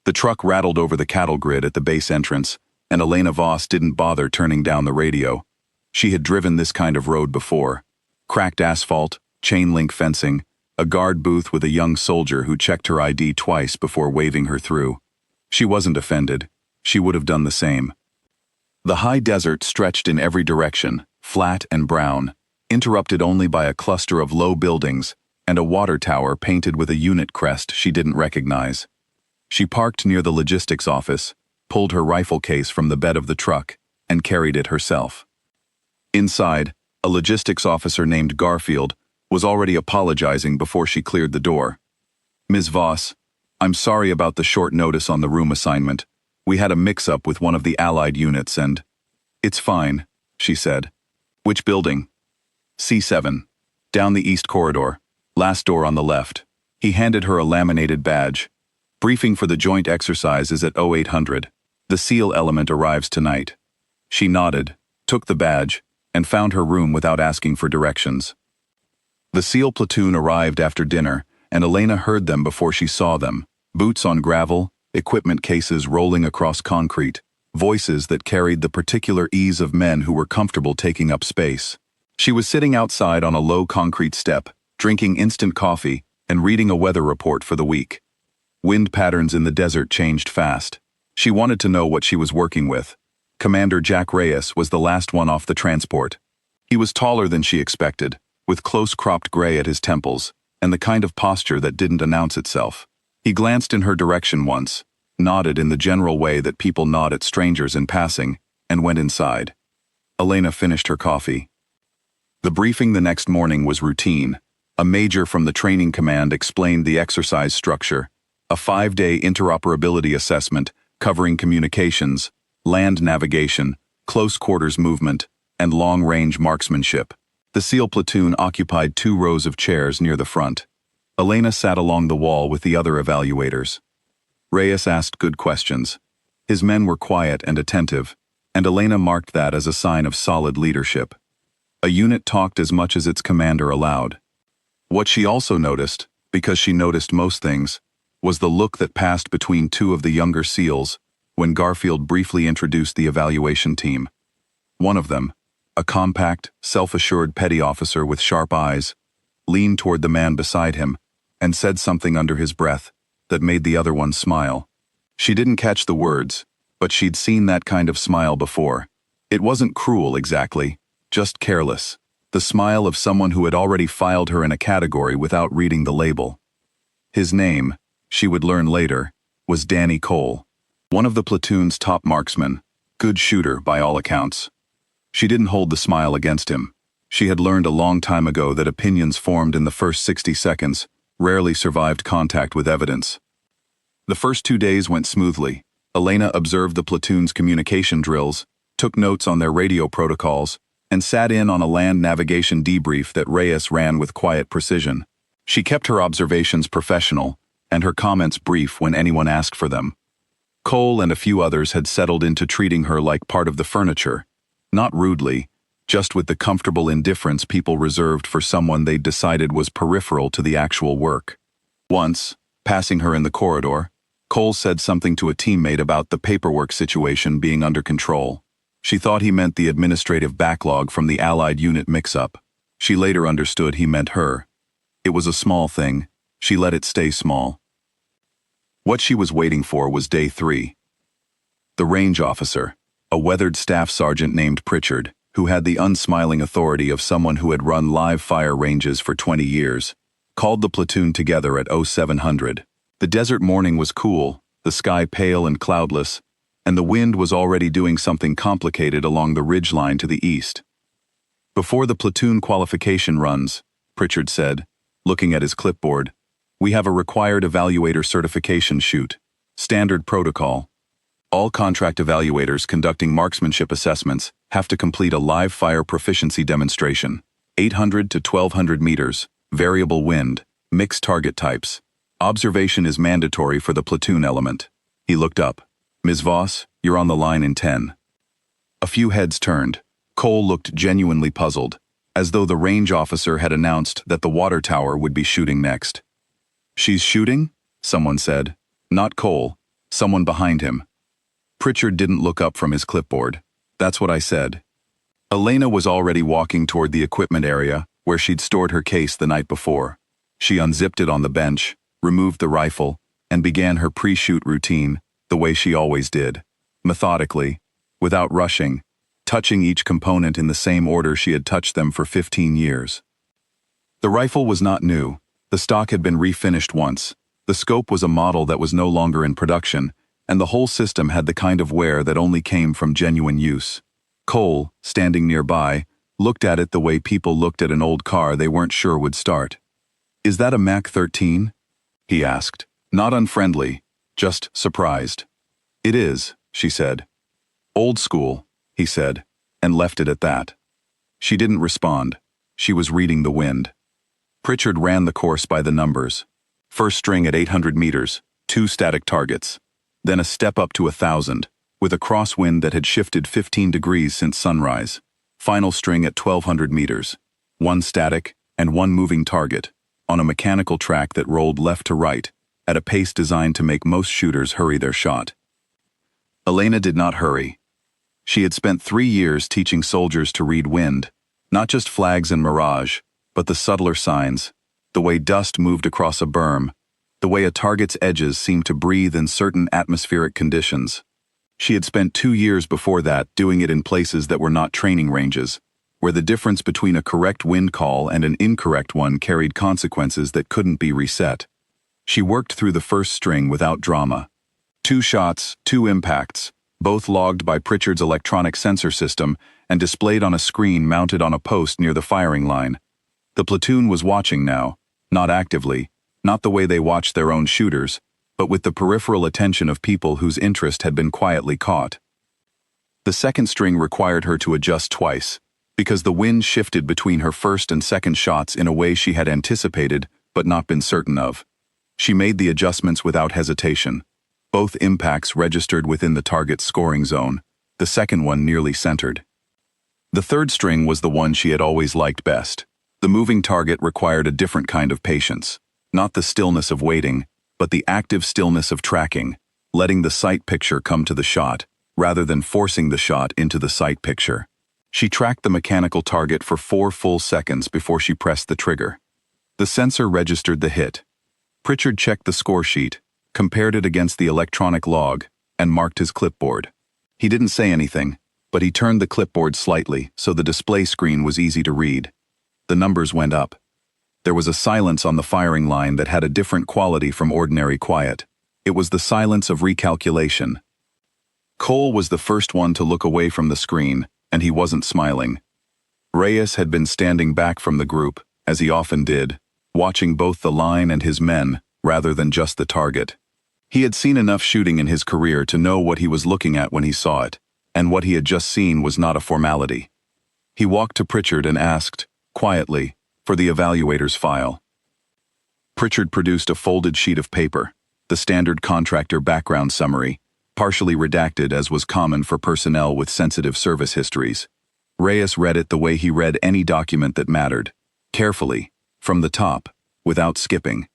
The truck rattled over the cattle grid at the base entrance, and Elena Voss didn't bother turning down the radio. She had driven this kind of road before. Cracked asphalt, chain-link fencing, a guard booth with a young soldier who checked her ID twice before waving her through. She wasn't offended. She would have done the same. The high desert stretched in every direction, flat and brown, interrupted only by a cluster of low buildings and a water tower painted with a unit crest she didn't recognize. She parked near the logistics office, pulled her rifle case from the bed of the truck, and carried it herself. Inside, a logistics officer named Garfield was already apologizing before she cleared the door. "Ms. Voss, I'm sorry about the short notice on the room assignment. We had a mix-up with one of the Allied units and—" "It's fine," she said. "Which building?" "C7. Down the east corridor. Last door on the left." He handed her a laminated badge. "Briefing for the joint exercise is at 0800. The SEAL element arrives tonight." She nodded, took the badge, and found her room without asking for directions. The SEAL platoon arrived after dinner, and Elena heard them before she saw them. Boots on gravel, equipment cases rolling across concrete, voices that carried the particular ease of men who were comfortable taking up space. She was sitting outside on a low concrete step, drinking instant coffee and reading a weather report for the week. Wind patterns in the desert changed fast. She wanted to know what she was working with. Commander Jack Reyes was the last one off the transport. He was taller than she expected, with close-cropped gray at his temples, and the kind of posture that didn't announce itself. He glanced in her direction once, nodded in the general way that people nod at strangers in passing, and went inside. Elena finished her coffee. The briefing the next morning was routine. A major from the training command explained the exercise structure, a 5-day interoperability assessment covering communications, land navigation, close quarters movement, and long-range marksmanship. The SEAL platoon occupied 2 rows of chairs near the front. Elena sat along the wall with the other evaluators. Reyes asked good questions. His men were quiet and attentive, and Elena marked that as a sign of solid leadership. A unit talked as much as its commander allowed. What she also noticed, because she noticed most things, was the look that passed between 2 of the younger SEALs when Garfield briefly introduced the evaluation team. One of them, a compact, self-assured petty officer with sharp eyes, leaned toward the man beside him and said something under his breath that made the other one smile. She didn't catch the words, but she'd seen that kind of smile before. It wasn't cruel exactly, just careless, the smile of someone who had already filed her in a category without reading the label. His name, she would learn later, was Danny Cole, one of the platoon's top marksmen, good shooter by all accounts. She didn't hold the smile against him. She had learned a long time ago that opinions formed in the first 60 seconds rarely survived contact with evidence. The first 2 days went smoothly. Elena observed the platoon's communication drills, took notes on their radio protocols, and sat in on a land navigation debrief that Reyes ran with quiet precision. She kept her observations professional and her comments brief when anyone asked for them. Cole and a few others had settled into treating her like part of the furniture, not rudely, just with the comfortable indifference people reserved for someone they'd decided was peripheral to the actual work. Once, passing her in the corridor, Cole said something to a teammate about the paperwork situation being under control. She thought he meant the administrative backlog from the Allied unit mix-up. She later understood he meant her. It was a small thing. She let it stay small. What she was waiting for was day 3. The range officer, a weathered staff sergeant named Pritchard, who had the unsmiling authority of someone who had run live fire ranges for 20 years, called the platoon together at 0700. The desert morning was cool, the sky pale and cloudless, and the wind was already doing something complicated along the ridgeline to the east. "Before the platoon qualification runs," Pritchard said, looking at his clipboard, "we have a required evaluator certification shoot. Standard protocol. All contract evaluators conducting marksmanship assessments have to complete a live fire proficiency demonstration. 800 to 1200 meters, variable wind, mixed target types. Observation is mandatory for the platoon element." He looked up. "Ms. Voss, you're on the line in 10. A few heads turned. Cole looked genuinely puzzled, as though the range officer had announced that the water tower would be shooting next. "She's shooting?" someone said. "Not Cole. Someone behind him. Pritchard didn't look up from his clipboard. That's what I said. Elena was already walking toward the equipment area, where she'd stored her case the night before. She unzipped it on the bench, removed the rifle, and began her pre-shoot routine, the way she always did. Methodically, without rushing, touching each component in the same order she had touched them for 15 years. The rifle was not new. The stock had been refinished once. The scope was a model that was no longer in production, and the whole system had the kind of wear that only came from genuine use. Cole, standing nearby, looked at it the way people looked at an old car they weren't sure would start. "Is that a Mach 13? He asked, not unfriendly, just surprised. "It is," she said. "Old school," he said, and left it at that. She didn't respond. She was reading the wind. Pritchard ran the course by the numbers. First string at 800 meters, 2 static targets. Then a step up to 1,000, with a crosswind that had shifted 15 degrees since sunrise. Final string at 1,200 meters, 1 static and 1 moving target, on a mechanical track that rolled left to right, at a pace designed to make most shooters hurry their shot. Elena did not hurry. She had spent 3 years teaching soldiers to read wind, not just flags and mirage, but the subtler signs, the way dust moved across a berm, the way a target's edges seemed to breathe in certain atmospheric conditions. She had spent 2 years before that doing it in places that were not training ranges, where the difference between a correct wind call and an incorrect one carried consequences that couldn't be reset. She worked through the first string without drama. 2 shots, 2 impacts, both logged by Pritchard's electronic sensor system and displayed on a screen mounted on a post near the firing line. The platoon was watching now, not actively, not the way they watched their own shooters, but with the peripheral attention of people whose interest had been quietly caught. The second string required her to adjust twice, because the wind shifted between her first and second shots in a way she had anticipated but not been certain of. She made the adjustments without hesitation. Both impacts registered within the target's scoring zone, the second one nearly centered. The third string was the one she had always liked best. The moving target required a different kind of patience, not the stillness of waiting, but the active stillness of tracking, letting the sight picture come to the shot, rather than forcing the shot into the sight picture. She tracked the mechanical target for 4 full seconds before she pressed the trigger. The sensor registered the hit. Pritchard checked the score sheet, compared it against the electronic log, and marked his clipboard. He didn't say anything, but he turned the clipboard slightly so the display screen was easy to read. The numbers went up. There was a silence on the firing line that had a different quality from ordinary quiet. It was the silence of recalculation. Cole was the first one to look away from the screen, and he wasn't smiling. Reyes had been standing back from the group, as he often did, watching both the line and his men, rather than just the target. He had seen enough shooting in his career to know what he was looking at when he saw it, and what he had just seen was not a formality. He walked to Pritchard and asked, quietly, for the evaluator's file. Pritchard produced a folded sheet of paper, the standard contractor background summary, partially redacted as was common for personnel with sensitive service histories. Reyes read it the way he read any document that mattered, carefully, from the top, without skipping.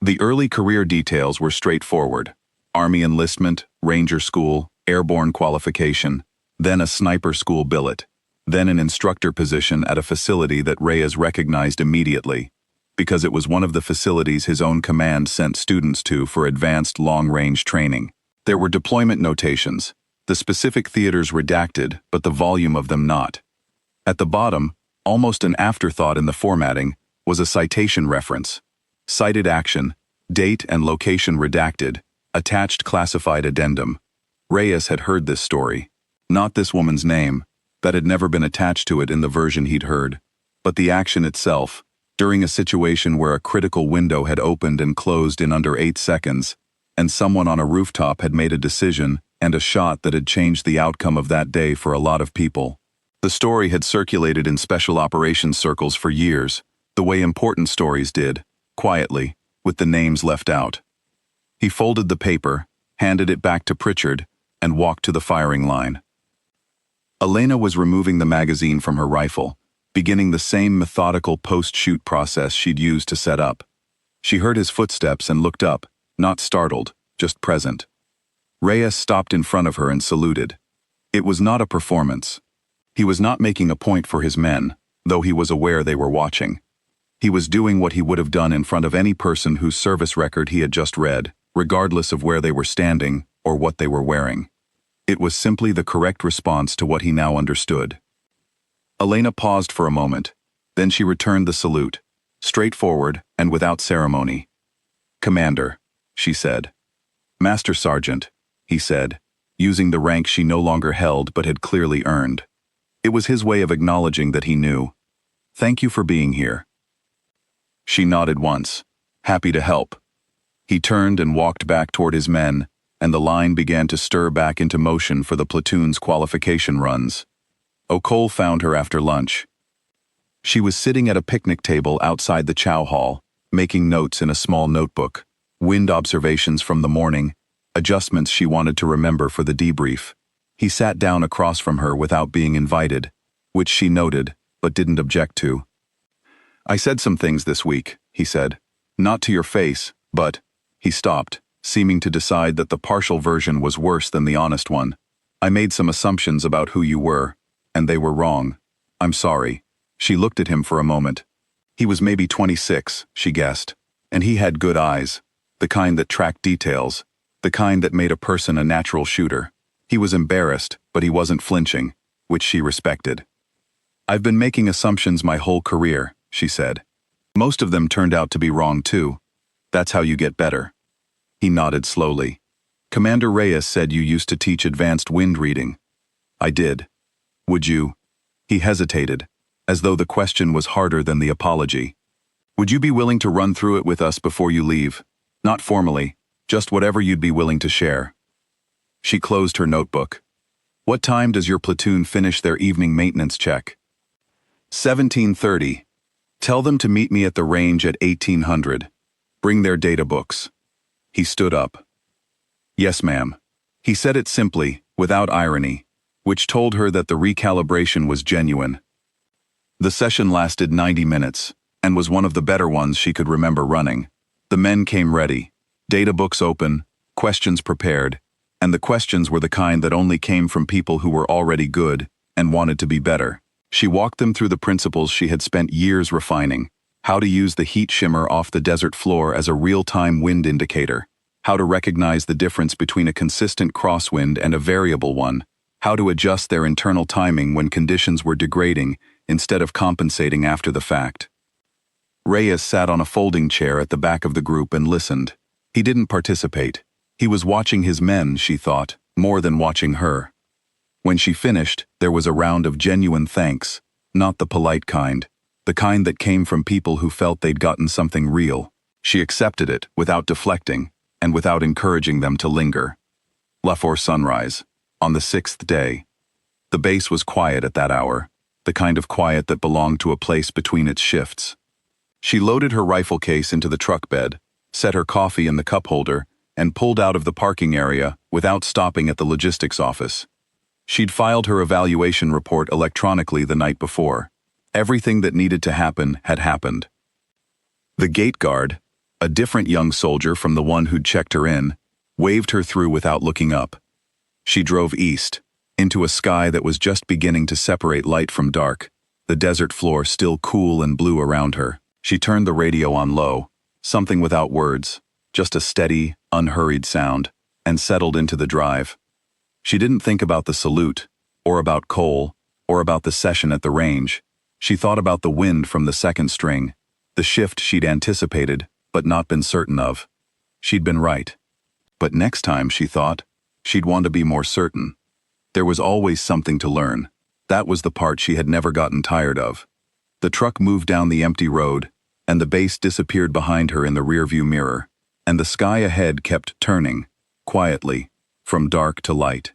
The early career details were straightforward: Army enlistment, Ranger school, airborne qualification, then a sniper school billet, then an instructor position at a facility that Reyes recognized immediately, because it was one of the facilities his own command sent students to for advanced long-range training. There were deployment notations, the specific theaters redacted, but the volume of them not. At the bottom, almost an afterthought in the formatting, was a citation reference. Cited action, date and location redacted, attached classified addendum. Reyes had heard this story. Not this woman's name, that had never been attached to it in the version he'd heard, but the action itself, during a situation where a critical window had opened and closed in under 8 seconds, and someone on a rooftop had made a decision and a shot that had changed the outcome of that day for a lot of people. The story had circulated in special operations circles for years, the way important stories did, quietly, with the names left out. He folded the paper, handed it back to Pritchard, and walked to the firing line. Elena was removing the magazine from her rifle, beginning the same methodical post-shoot process she'd used to set up. She heard his footsteps and looked up, not startled, just present. Reyes stopped in front of her and saluted. It was not a performance. He was not making a point for his men, though he was aware they were watching. He was doing what he would have done in front of any person whose service record he had just read, regardless of where they were standing or what they were wearing. It was simply the correct response to what he now understood. Elena paused for a moment. Then she returned the salute, straightforward and without ceremony. "Commander," she said. "Master Sergeant," he said, using the rank she no longer held but had clearly earned. It was his way of acknowledging that he knew. "Thank you for being here." She nodded once, happy to help. He turned and walked back toward his men, and the line began to stir back into motion for the platoon's qualification runs. O'Cole found her after lunch. She was sitting at a picnic table outside the chow hall, making notes in a small notebook, wind observations from the morning, adjustments she wanted to remember for the debrief. He sat down across from her without being invited, which she noted, but didn't object to. "I said some things this week," he said. "Not to your face, but—" He stopped, seeming to decide that the partial version was worse than the honest one. "I made some assumptions about who you were, and they were wrong. I'm sorry." She looked at him for a moment. He was maybe 26, she guessed, and he had good eyes, the kind that tracked details, the kind that made a person a natural shooter. He was embarrassed, but he wasn't flinching, which she respected. "I've been making assumptions my whole career," she said. "Most of them turned out to be wrong too. That's how you get better." He nodded slowly. "Commander Reyes said you used to teach advanced wind reading." "I did. Would you—" He hesitated, as though the question was harder than the apology. "Would you be willing to run through it with us before you leave? Not formally, just whatever you'd be willing to share." She closed her notebook. "What time does your platoon finish their evening maintenance check?" 17:30. "Tell them to meet me at the range at 1800. Bring their data books." He stood up. "Yes, ma'am." He said it simply, without irony, which told her that the recalibration was genuine. The session lasted 90 minutes, and was one of the better ones she could remember running. The men came ready, data books open, questions prepared, and the questions were the kind that only came from people who were already good and wanted to be better. She walked them through the principles she had spent years refining: how to use the heat shimmer off the desert floor as a real-time wind indicator, how to recognize the difference between a consistent crosswind and a variable one, how to adjust their internal timing when conditions were degrading instead of compensating after the fact. Reyes sat on a folding chair at the back of the group and listened. He didn't participate. He was watching his men, she thought, more than watching her. When she finished, there was a round of genuine thanks, not the polite kind, the kind that came from people who felt they'd gotten something real. She accepted it without deflecting and without encouraging them to linger. Before sunrise, on the 6th day. The base was quiet at that hour, the kind of quiet that belonged to a place between its shifts. She loaded her rifle case into the truck bed, set her coffee in the cup holder, and pulled out of the parking area without stopping at the logistics office. She'd filed her evaluation report electronically the night before. Everything that needed to happen had happened. The gate guard, a different young soldier from the one who'd checked her in, waved her through without looking up. She drove east, into a sky that was just beginning to separate light from dark, the desert floor still cool and blue around her. She turned the radio on low, something without words, just a steady, unhurried sound, and settled into the drive. She didn't think about the salute, or about Cole, or about the session at the range. She thought about the wind from the second string, the shift she'd anticipated, but not been certain of. She'd been right. But next time, she thought, she'd want to be more certain. There was always something to learn. That was the part she had never gotten tired of. The truck moved down the empty road, and the base disappeared behind her in the rearview mirror, and the sky ahead kept turning, quietly, from dark to light.